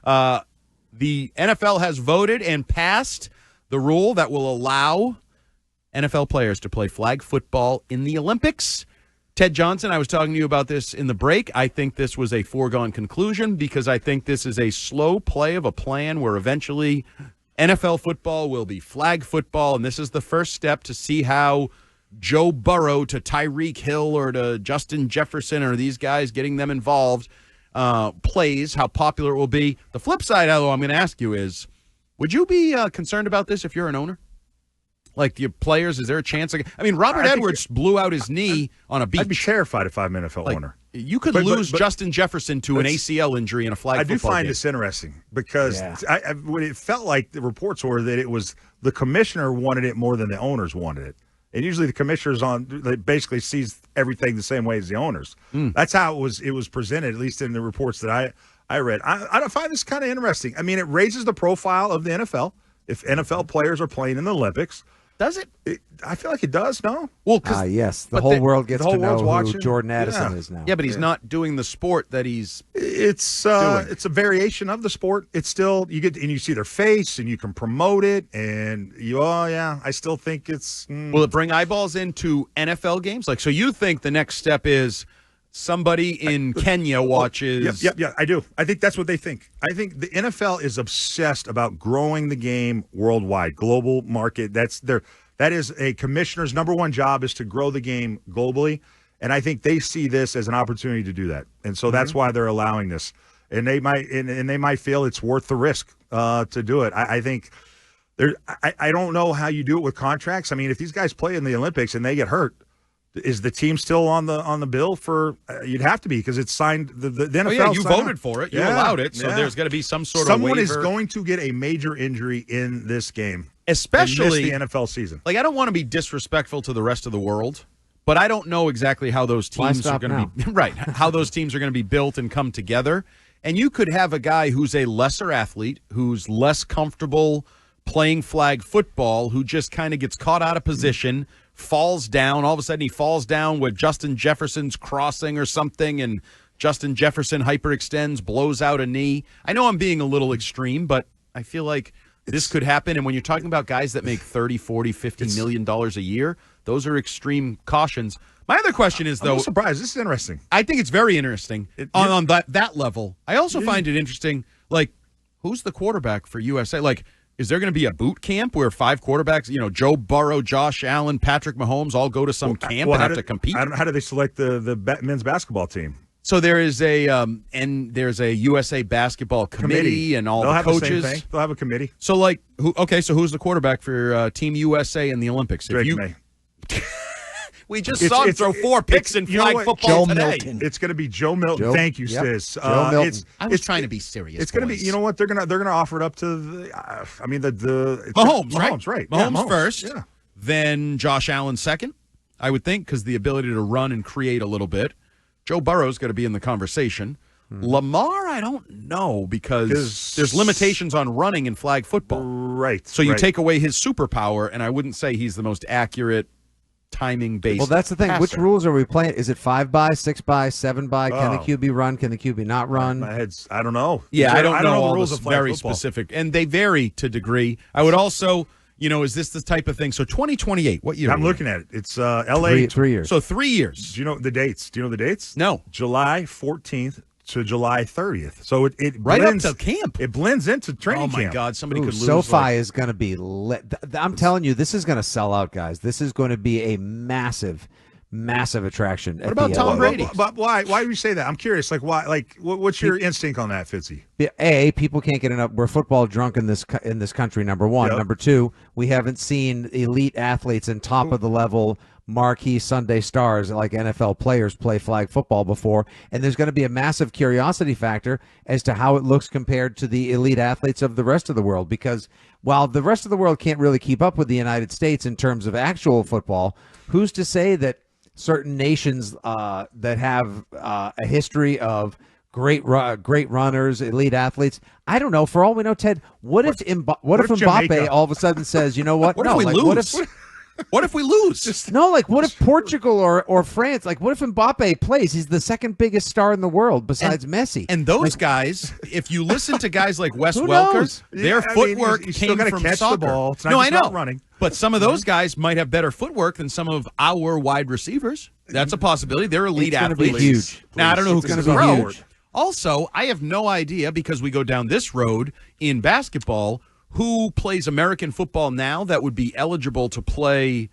The NFL has voted and passed the rule that will allow NFL players to play flag football in the Olympics. Ted Johnson, I was talking to you about this in the break. I think this was a foregone conclusion because I think this is a slow play of a plan where eventually NFL football will be flag football, and this is the first step to see how Joe Burrow to Tyreek Hill or to Justin Jefferson or these guys getting them involved plays, how popular it will be. The flip side, though, I'm going to ask you is, would you be concerned about this if you're an owner? Like the players, is there a chance? I mean, Robert Edwards blew out his knee on a beach. I'd be terrified if I'm an NFL owner. You could lose Justin Jefferson to an ACL injury in a flag football game. I do find this interesting because when it felt like the reports were that it was the commissioner wanted it more than the owners wanted it. And usually the commissioner's basically sees everything the same way as the owners. That's how it was presented, at least in the reports that I read. I find this kind of interesting. I mean, it raises the profile of the NFL if NFL players are playing in the Olympics. Does it? I feel like it does, no? Well, yes. The whole world gets to know who Jordan Addison is now. Yeah, but he's not doing the sport that he's It's a variation of the sport. It's still, you see their face, and you can promote it, and I still think it's... Will it bring eyeballs into NFL games? So you think the next step is somebody in Kenya watches... Yeah, I do. I think that's what they think. I think the NFL is obsessed about growing the game worldwide, global market. That is a commissioner's number one job, is to grow the game globally, and I think they see this as an opportunity to do that, and so that's why they're allowing this. And they might feel it's worth the risk to do it. I think I don't know how you do it with contracts. I mean, if these guys play in the Olympics and they get hurt, is the team still on the bill for? You'd have to be, because it's signed. The NFL. Oh, yeah, you voted for it. You allowed it. So there's going to be some sort of someone waiver. is going to get a major injury in this game, especially in the NFL season. I don't want to be disrespectful to the rest of the world, but I don't know exactly how those teams are going to be how those teams are going to be built and come together. And you could have a guy who's a lesser athlete, who's less comfortable playing flag football, who just kind of gets caught out of position. Falls down. All of a sudden, he falls down with Justin Jefferson's crossing or something, and Justin Jefferson hyperextends, blows out a knee. I know I'm being a little extreme, but I feel like this could happen. And when you're talking about guys that make $30, $40, $50 million a year, those are extreme cautions. My other question is, though, I'm surprised. This is interesting. I think it's very interesting on that level. I also find it interesting, who's the quarterback for USA? Is there going to be a boot camp where 5 quarterbacks, Joe Burrow, Josh Allen, Patrick Mahomes, all go to some camp and have to compete? I don't know, how do they select the men's basketball team? So there is there's a USA basketball committee and all the coaches. The same thing. They'll have a committee. So so who's the quarterback for Team USA in the Olympics? Drake May. We just saw him throw 4 picks in flag football today. Milton. It's going to be Joe Milton. Thank you, Stiz. Joe Milton. I was trying to be serious. It's going to be. You know what? They're going to offer it up to the. Mahomes, right? Mahomes first. Yeah. Then Josh Allen second, I would think, because the ability to run and create a little bit. Joe Burrow's going to be in the conversation. Lamar, I don't know, because there's limitations on running in flag football. Right. So you take away his superpower, and I wouldn't say he's the most accurate timing-based. Well, that's the thing. passer. Which rules are we playing? Is it 5-by, 6-by, 7-by? Can the QB run? Can the QB not run? My head's. I don't know. Yeah, I don't know the all rules this of flag very football. specific, and they vary to degree. I would also, is this the type of thing? So 2028, what year? I'm looking at it. It's L.A. 3 years. So 3 years. Do you know the dates? No. July 14th to July 30th. So it right blends, up to camp. It blends into training camp. Oh, my God. Somebody could lose. SoFi is going to be lit. I'm telling you, this is going to sell out, guys. This is going to be a massive, massive attraction. What about Tom Brady? But why do you say that? I'm curious. Why? What's your instinct on that, Fitzy? People can't get enough. We're football drunk in this country, number one. Yep. Number two, we haven't seen elite athletes and top of the level marquee Sunday stars like NFL players play flag football before, and there's going to be a massive curiosity factor as to how it looks compared to the elite athletes of the rest of the world, because while the rest of the world can't really keep up with the United States in terms of actual football, who's to say that certain nations that have a history of great runners, elite athletes, I don't know. For all we know, Ted, what if Mbappe all of a sudden says, you know what? What if we lose? What if we lose? No, like what if Portugal or France? Like what if Mbappe plays? He's the second biggest star in the world besides Messi. And those guys, if you listen to guys like Wes Who Welker, knows? their footwork you still came gotta from catch soccer. the ball. It's not No, just I know. about running. But some of those guys might have better footwork than some of our wide receivers. That's a possibility. They're elite It's gonna be athletes. huge. Now, I don't know who's It's going gonna to be throw. huge. Also, I have no idea, because we go down this road in basketball, who plays American football now that would be eligible to play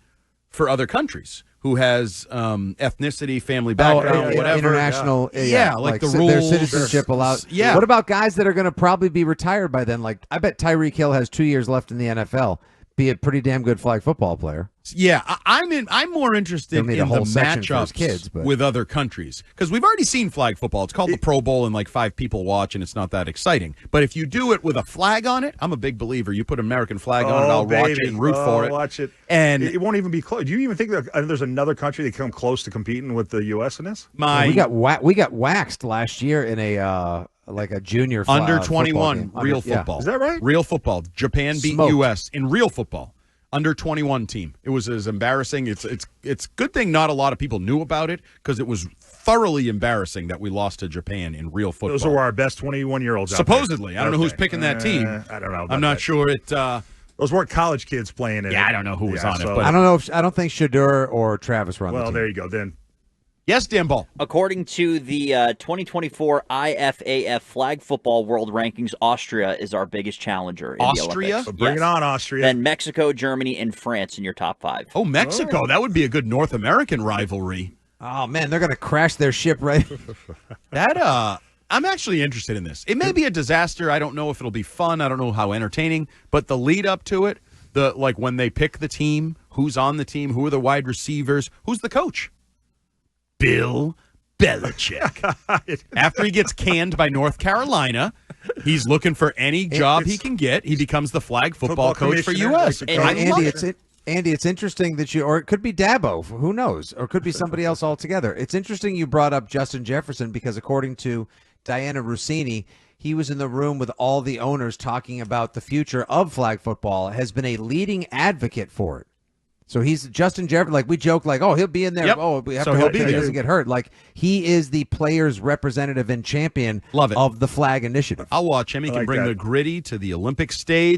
for other countries, who has ethnicity, family background, whatever. International, like the their rules. citizenship allows. Yeah. What about guys that are going to probably be retired by then? Like I bet Tyreek Hill has 2 years left in the NFL. Be a pretty damn good flag football player. Yeah, I'm more interested They'll need a in the whole section for his matchups kids, but- with other countries, because we've already seen flag football. It's called the Pro Bowl, and like 5 people watch, and it's not that exciting. But if you do it with a flag on it, I'm a big believer. You put an American flag on it, I'll watch it and root for it. Watch it. And it won't even be close. Do you even think that there's another country that come close to competing with the U.S. in this? We got waxed last year in a like a junior under football 21 game. real football. Is that right? Real football. Japan beat Smoked. U.S. in real football. Under 21 team. It was as embarrassing. It's good thing not a lot of people knew about it, because it was thoroughly embarrassing that we lost to Japan in real football. Those are our best 21-year-olds. Supposedly. I don't know who's picking that team. I don't know. I'm not sure it. Those weren't college kids playing it. I don't know who was on it. so- But I don't know. I don't think Shadur or Travis were on the Well, team. there you go. Then yes, Dan Ball. According to the 2024 IFAF Flag Football World Rankings, Austria is our biggest challenger in Austria? the Olympics. so bring it on, Austria. Then Mexico, Germany, and France in your top 5. Oh, Mexico. That would be a good North American rivalry. Oh man, they're gonna crash their ship right. I'm actually interested in this. It may be a disaster. I don't know if it'll be fun. I don't know how entertaining, but the lead up to it, like when they pick the team, who's on the team, who are the wide receivers, who's the coach? Bill Belichick. After he gets canned by North Carolina, he's looking for any job he can get. He becomes the flag football coach for commissioner, U.S. like And the I coach. love Andy, it's interesting that or it could be Dabo, who knows, or it could be somebody else altogether. It's interesting you brought up Justin Jefferson, because according to Diana Rossini, he was in the room with all the owners talking about the future of flag football, has been a leading advocate for it. So he's Justin Jefferson. Like we joke, like, oh, he'll be in there. Yep. Oh, we have So to he'll hope be that he there. doesn't get hurt. Like he is the players' representative and champion Love it. of the flag initiative. I'll watch him. He I can like bring that. the gritty to the Olympic stage.